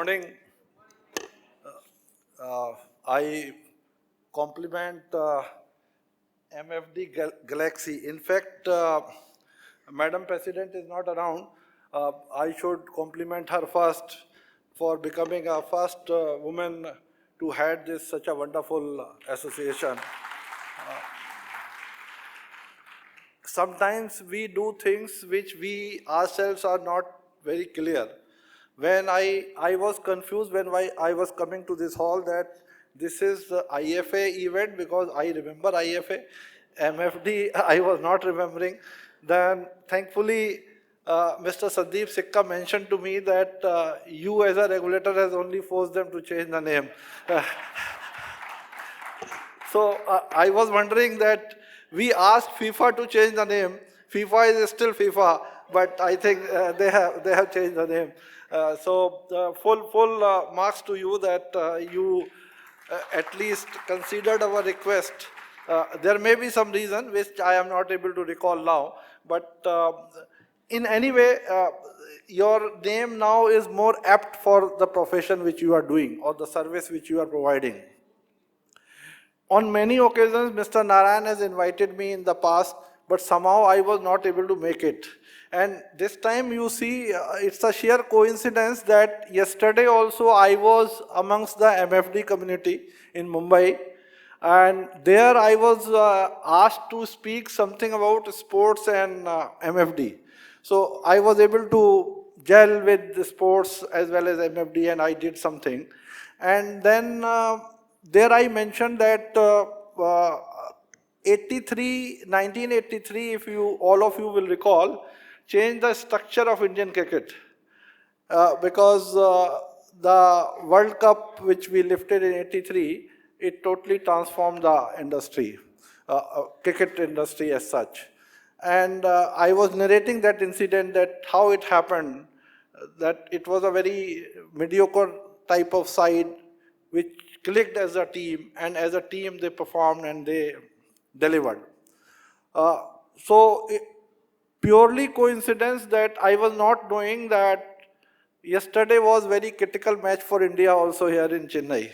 morning. I compliment MFD Galaxy. In fact, Madam President is not around. I should compliment her first for becoming a first woman to head this such a wonderful association. Sometimes we do things which we ourselves are not very clear. When I was confused when I was coming to this hall that this is the IFA event because I remember IFA, MFD I was not remembering. Then thankfully Mr. Sandeep Sikka mentioned to me that you as a regulator has only forced them to change the name. So I was wondering that we asked FIFA to change the name. FIFA is still FIFA, but I think they have changed the name. So full marks to you that you at least considered our request. There may be some reason which I am not able to recall now, but in any way, your name now is more apt for the profession which you are doing or the service which you are providing. On many occasions, Mr. Narayan has invited me in the past, but somehow I was not able to make it. And this time you see, it's a sheer coincidence that yesterday also I was amongst the MFD community in Mumbai. And there I was asked to speak something about sports and MFD. So I was able to gel with the sports as well as MFD and I did something. And then there I mentioned that 1983, if you all of you will recall, changed the structure of Indian cricket because the World Cup which we lifted in 83, it totally transformed the industry, cricket industry as such. And I was narrating that incident, that how it happened, that it was a very mediocre type of side which clicked as a team, and as a team they performed and they delivered. Purely coincidence that I was not knowing that yesterday was very critical match for India also here in Chennai.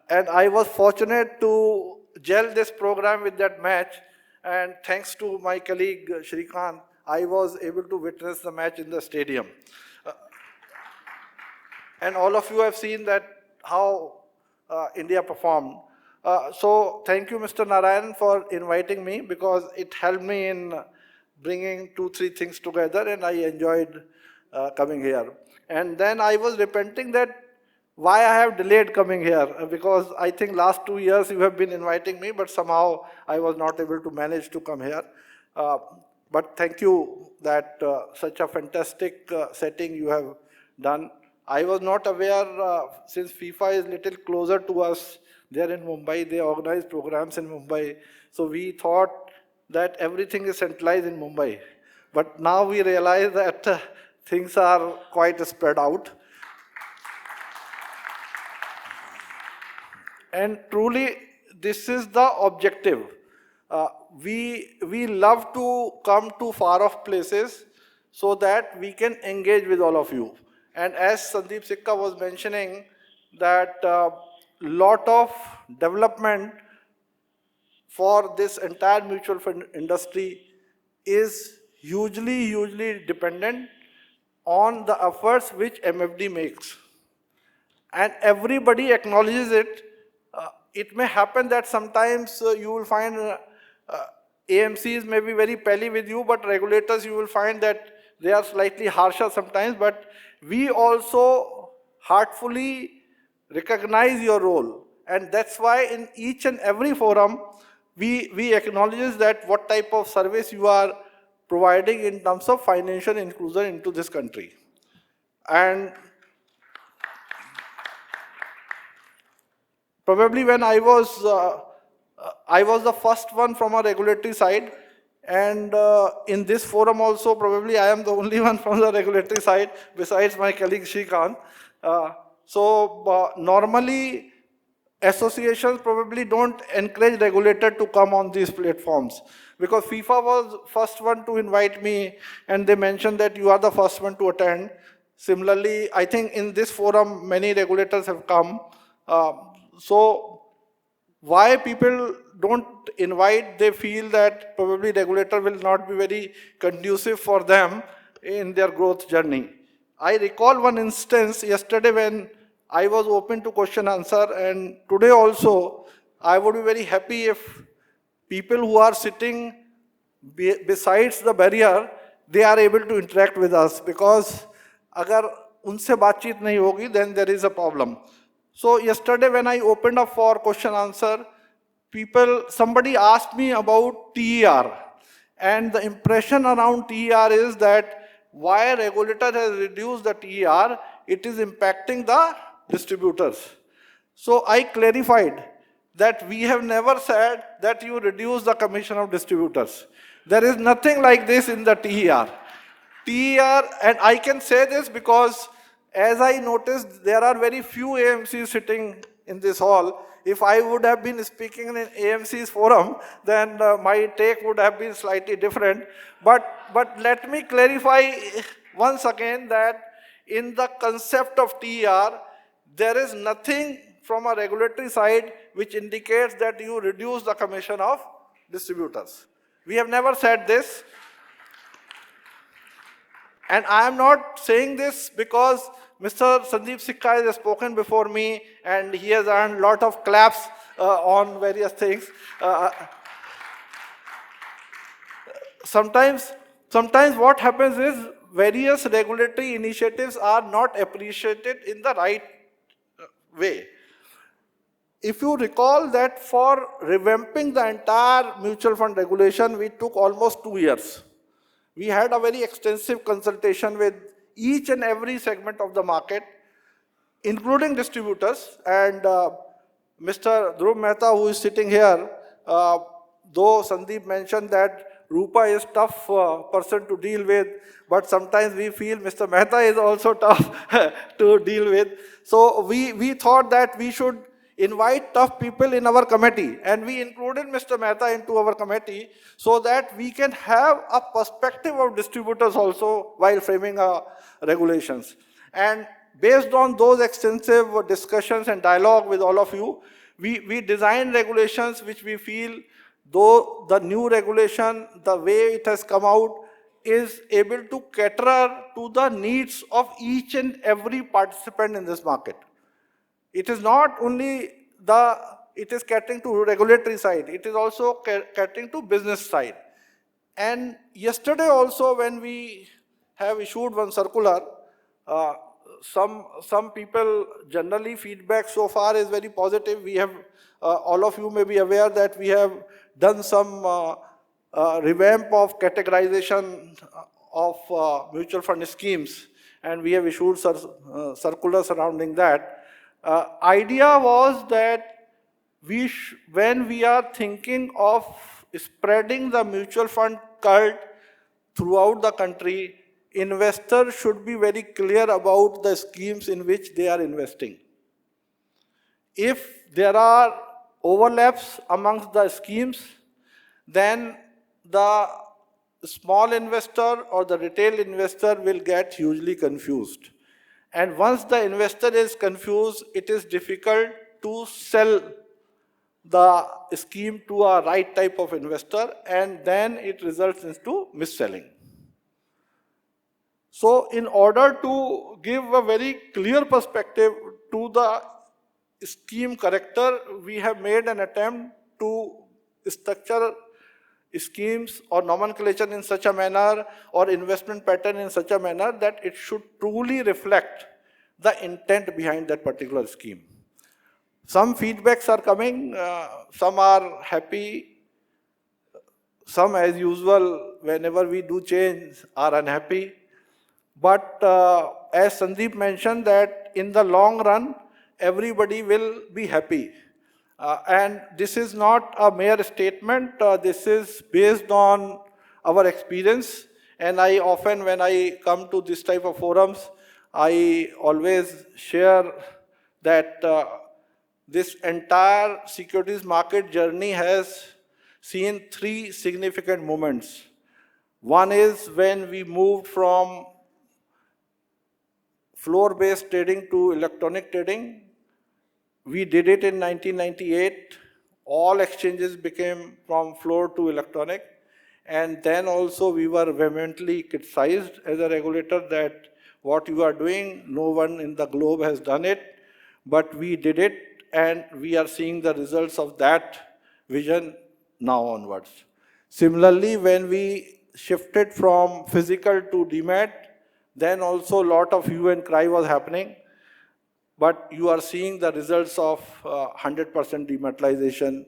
And I was fortunate to gel this program with that match, and thanks to my colleague Shrikant, I was able to witness the match in the stadium. And all of you have seen that how India performed. So thank you, Mr. Narayan, for inviting me because it helped me in bringing 2-3 things together, and I enjoyed coming here. And then I was repenting that why I have delayed coming here, because I think last 2 years you have been inviting me, but somehow I was not able to manage to come here. But thank you that such a fantastic setting you have done. I was not aware, since FIFA is little closer to us, there in Mumbai, they organize programs in Mumbai. So we thought that everything is centralized in Mumbai. But now we realize that things are quite spread out. And truly, this is the objective. We love to come to far off places so that we can engage with all of you. And as Sandeep Sikka was mentioning, that lot of development for this entire mutual fund industry is hugely dependent on the efforts which MFD makes. And everybody acknowledges it. It may happen that sometimes you will find AMCs may be very pally with you, but regulators you will find that they are slightly harsher sometimes, but we also heartfully recognize your role. And that's why in each and every forum, we acknowledge that what type of service you are providing in terms of financial inclusion into this country. And probably when I was the first one from a regulatory side, and in this forum also probably I am the only one from the regulatory side besides my colleague Shrikant. Normally associations probably don't encourage regulator to come on these platforms, because FIFA was first one to invite me and they mentioned that you are the first one to attend. Similarly, I think in this forum, many regulators have come. So why people don't invite, they feel that probably regulator will not be very conducive for them in their growth journey. I recall one instance yesterday when I was open to question answer, and today also I would be very happy if people who are sitting besides the barrier, they are able to interact with us, because agar unse baatcheet nahi hogi, then there is a problem. So yesterday when I opened up for question answer, somebody asked me about TER, and the impression around TER is that why regulator has reduced the TER, it is impacting the distributors. So I clarified that we have never said that you reduce the commission of distributors. There is nothing like this in the TER. TER, and I can say this because as I noticed, there are very few AMCs sitting in this hall. If I would have been speaking in an AMC's forum, then my take would have been slightly different. But let me clarify once again that in the concept of TER, there is nothing from a regulatory side which indicates that you reduce the commission of distributors. We have never said this. And I am not saying this because Mr. Sandeep Sikka has spoken before me and he has earned a lot of claps on various things. Sometimes what happens is various regulatory initiatives are not appreciated in the right way. If you recall that for revamping the entire mutual fund regulation, we took almost 2 years. We had a very extensive consultation with each and every segment of the market, including distributors. And Mr. Dhruv Mehta, who is sitting here, though Sandeep mentioned that Rupa is tough person to deal with, but sometimes we feel Mr. Mehta is also tough to deal with. So we thought that we should invite tough people in our committee, and we included Mr. Mehta into our committee so that we can have a perspective of distributors also while framing our regulations. And based on those extensive discussions and dialogue with all of you, we designed regulations which we feel, though the new regulation, the way it has come out, is able to cater to the needs of each and every participant in this market. It is not only it is catering to regulatory side, it is also catering to business side. And yesterday also when we have issued one circular, some people generally feedback so far is very positive. We have, all of you may be aware that we have done some revamp of categorization of mutual fund schemes, and we have issued circular surrounding that. Idea was that when we are thinking of spreading the mutual fund cult throughout the country, investors should be very clear about the schemes in which they are investing. If there are overlaps amongst the schemes, then the small investor or the retail investor will get hugely confused. And once the investor is confused, it is difficult to sell the scheme to a right type of investor, and then it results into mis-selling. So in order to give a very clear perspective to the scheme character, we have made an attempt to structure schemes or nomenclature in such a manner or investment pattern in such a manner that it should truly reflect the intent behind that particular scheme. Some feedbacks are coming, some are happy, some as usual, whenever we do change, are unhappy. But as Sandeep mentioned that in the long run, everybody will be happy. And this is not a mere statement, this is based on our experience. And I often, when I come to this type of forums, I always share that this entire securities market journey has seen 3 significant moments. One is when we moved from floor-based trading to electronic trading. We did it in 1998. All exchanges became from floor to electronic. And then also we were vehemently criticized as a regulator that what you are doing, no one in the globe has done it, but we did it, and we are seeing the results of that vision now onwards. Similarly, when we shifted from physical to demat, then also a lot of hue and cry was happening. But you are seeing the results of 100% dematerialization,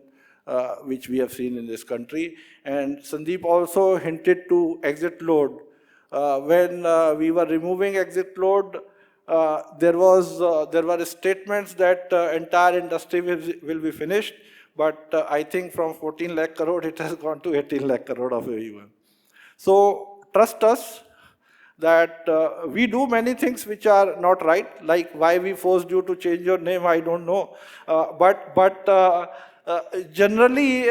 which we have seen in this country. And Sandeep also hinted to exit load. When we were removing exit load, there were statements that entire industry will be finished. But I think from 14 lakh crore, it has gone to 18 lakh crore of AUM. So trust us that we do many things which are not right, like why we forced you to change your name, I don't know. But generally,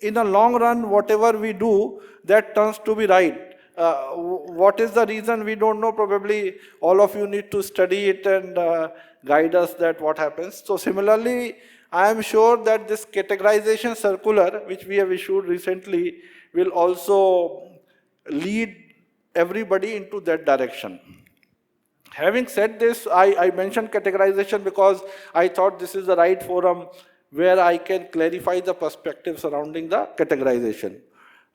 in the long run, whatever we do, that turns to be right. What is the reason, we don't know. Probably all of you need to study it and guide us that what happens. So similarly, I am sure that this categorization circular, which we have issued recently, will also lead everybody into that direction. Having said this, I mentioned categorization because I thought this is the right forum where I can clarify the perspective surrounding the categorization.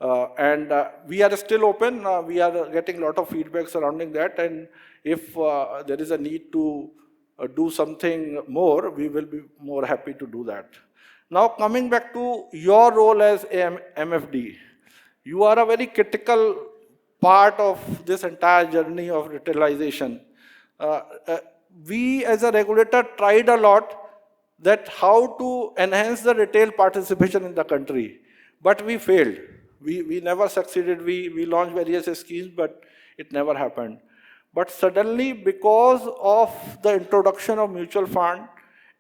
And we are still open. We are getting a lot of feedback surrounding that. And if there is a need to do something more, we will be more happy to do that. Now, coming back to your role as MFD, you are a very critical part of this entire journey of retailization. We as a regulator tried a lot that how to enhance the retail participation in the country, but we failed. We never succeeded. We launched various schemes, but it never happened. But suddenly, because of the introduction of mutual fund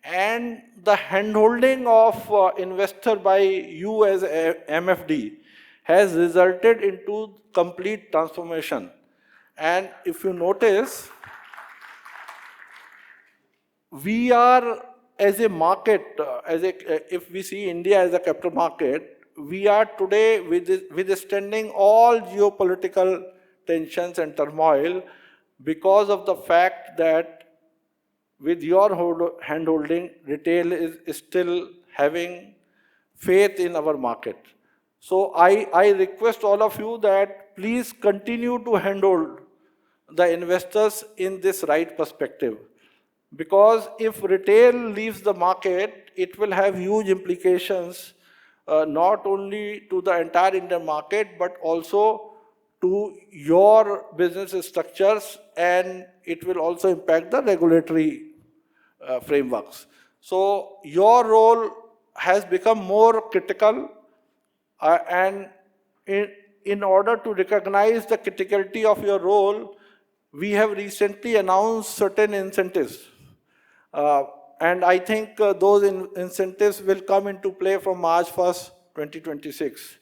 and the handholding of investor by you as a MFD, has resulted into complete transformation. And if you notice, we are as a market, if we see India as a capital market, we are today withstanding all geopolitical tensions and turmoil because of the fact that with your handholding, retail is still having faith in our market. So I request all of you that please continue to handhold the investors in this right perspective. Because if retail leaves the market, it will have huge implications, not only to the entire Indian market, but also to your business structures, and it will also impact the regulatory frameworks. So your role has become more critical. And in order to recognize the criticality of your role, we have recently announced certain incentives. And I think those incentives will come into play from March 1st, 2026.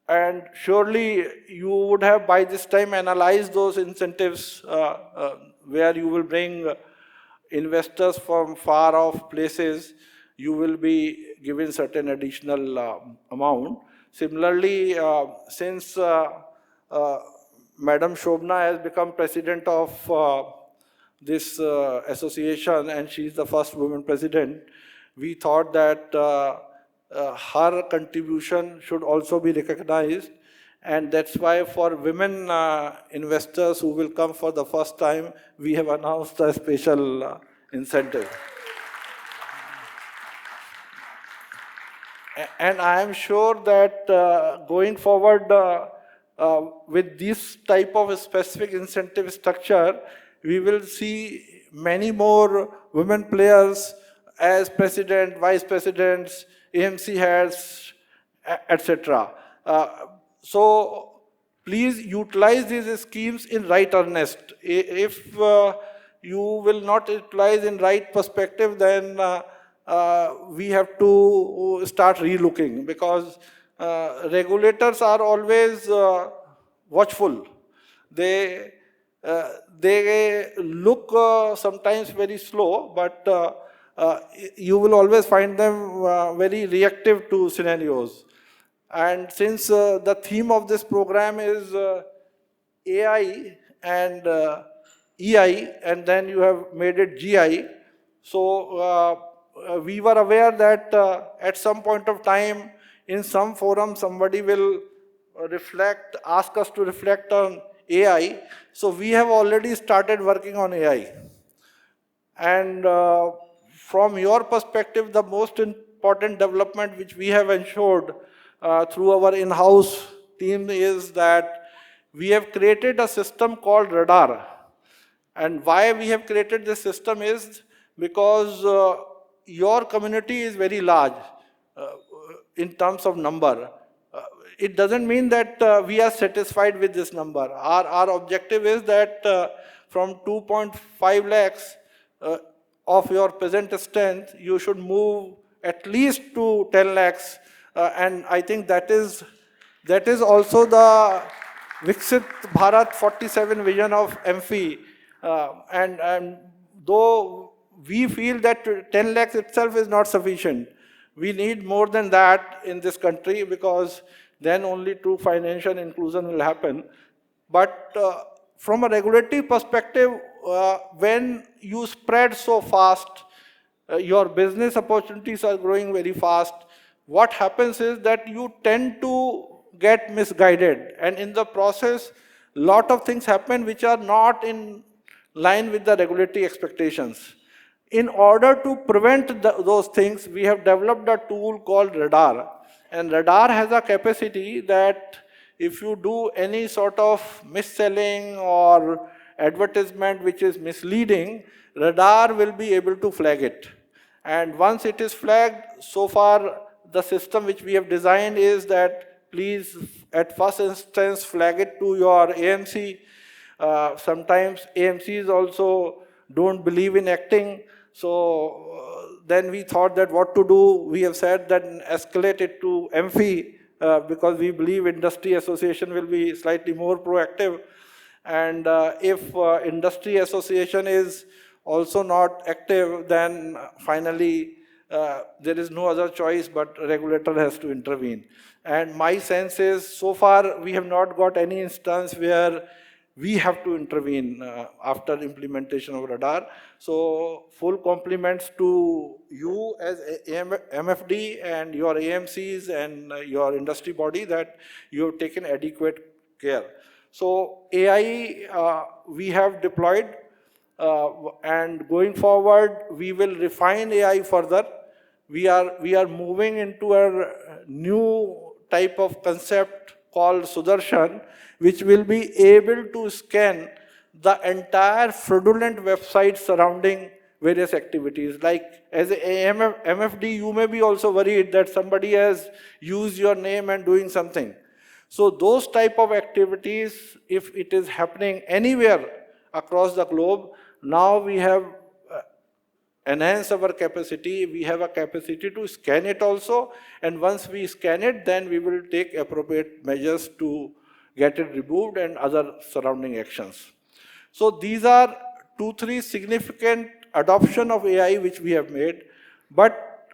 And surely you would have by this time analyzed those incentives where you will bring investors from far off places. You will be given certain additional amount. Similarly, since Madam Shobna has become president of this association, and she is the first woman president, we thought that her contribution should also be recognized. And that's why for women investors who will come for the first time, we have announced a special incentive. And I am sure that going forward with this type of specific incentive structure, we will see many more women players as president, vice presidents, AMC heads, etc. So please utilize these schemes in right earnest. If you will not utilize in right perspective, then we have to start relooking, because regulators are always watchful. They they look sometimes very slow, but you will always find them very reactive to scenarios. And since the theme of this program is AI and EI, and then you have made it GI, so we were aware that at some point of time, in some forum, somebody will ask us to reflect on AI. So we have already started working on AI. And from your perspective, the most important development which we have ensured through our in-house team is that we have created a system called Radar. And why we have created this system is because your community is very large in terms of number. It doesn't mean that we are satisfied with this number. Our objective is that from 2.5 lakhs of your present strength, you should move at least to 10 lakhs. And I think that is also the Viksit Bharat 47 vision of MFI. And though we feel that 10 lakhs itself is not sufficient, we need more than that in this country, because then only true financial inclusion will happen. But from a regulatory perspective, when you spread so fast, your business opportunities are growing very fast, what happens is that you tend to get misguided. And in the process, lot of things happen which are not in line with the regulatory expectations. In order to prevent those things, we have developed a tool called Radar. And Radar has a capacity that if you do any sort of mis-selling or advertisement which is misleading, Radar will be able to flag it. And once it is flagged, so far the system which we have designed is that please at first instance flag it to your AMC. Sometimes AMCs also don't believe in acting. So then we thought that what to do. We have said that escalate it to MFI because we believe industry association will be slightly more proactive. And if industry association is also not active, then finally there is no other choice but regulator has to intervene. And my sense is, so far we have not got any instance where we have to intervene after implementation of Radar. So full compliments to you as MFD and your AMCs and your industry body that you have taken adequate care. So AI we have deployed, and going forward we will refine AI further. We are moving into a new type of concept called Sudarshan, which will be able to scan the entire fraudulent website surrounding various activities. Like as a MFD, you may be also worried that somebody has used your name and doing something. So those type of activities, if it is happening anywhere across the globe, now we have enhanced our capacity. We have a capacity to scan it also. And once we scan it, then we will take appropriate measures to get it removed and other surrounding actions. So these are 2-3 significant adoption of AI which we have made. But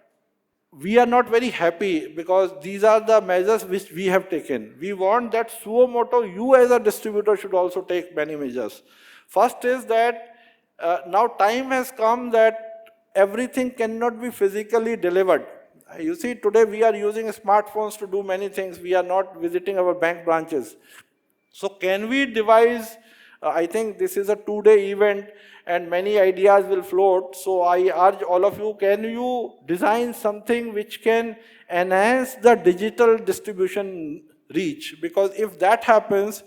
we are not very happy because these are the measures which we have taken. We want that suo moto, you as a distributor should also take many measures. First is that now time has come that everything cannot be physically delivered. You see, today we are using smartphones to do many things. We are not visiting our bank branches. So can we devise, I think this is a 2-day event and many ideas will float. So I urge all of you, can you design something which can enhance the digital distribution reach? Because if that happens,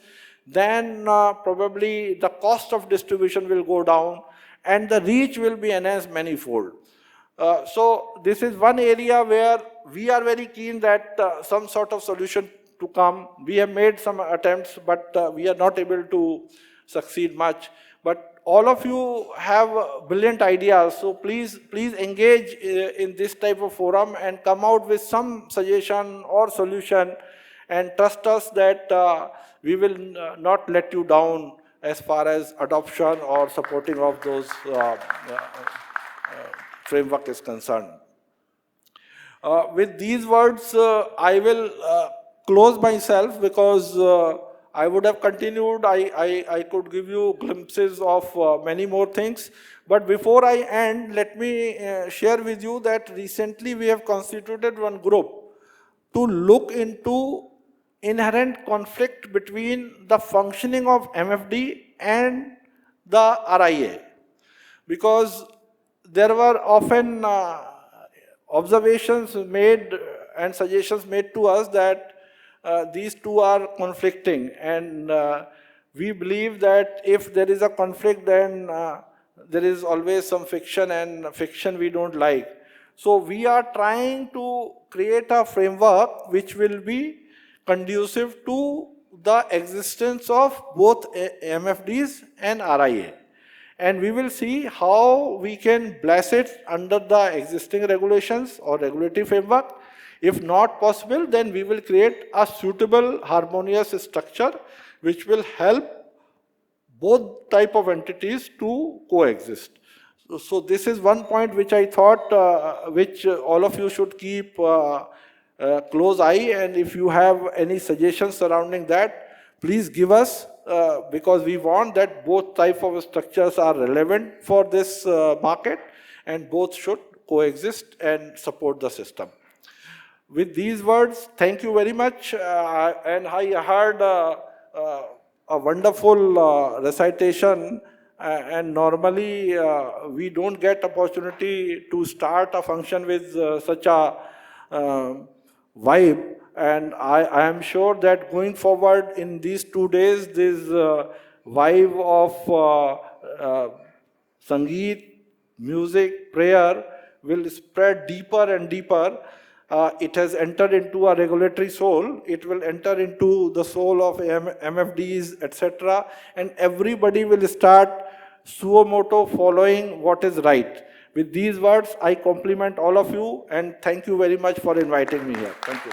then probably the cost of distribution will go down and the reach will be enhanced manifold. So this is one area where we are very keen that some sort of solution to come. We have made some attempts, but we are not able to succeed much. But all of you have brilliant ideas, so please engage in this type of forum and come out with some suggestion or solution, and trust us that we will not let you down as far as adoption or supporting of those framework is concerned. With these words, I will close myself, because I would have continued. I could give you glimpses of many more things. But before I end, let me share with you that recently we have constituted one group to look into inherent conflict between the functioning of MFD and the RIA. Because there were often observations made and suggestions made to us that these two are conflicting, and we believe that if there is a conflict, then there is always some fiction, and fiction we don't like. So we are trying to create a framework which will be conducive to the existence of both MFDs and RIA. And we will see how we can bless it under the existing regulations or regulatory framework. If not possible, then we will create a suitable, harmonious structure which will help both type of entities to coexist. So this is one point which I thought, which all of you should keep close eye, and if you have any suggestions surrounding that, please give us, because we want that both type of structures are relevant for this market, and both should coexist and support the system. With these words, thank you very much. And I heard a wonderful recitation, and normally we don't get opportunity to start a function with such a vibe. And I am sure that going forward in these 2 days, this vibe of Sangeet, music, prayer will spread deeper and deeper. It has entered into a regulatory soul. It will enter into the soul of MFDs, etc. And everybody will start suo moto following what is right. With these words, I compliment all of you, and thank you very much for inviting me here. Thank you.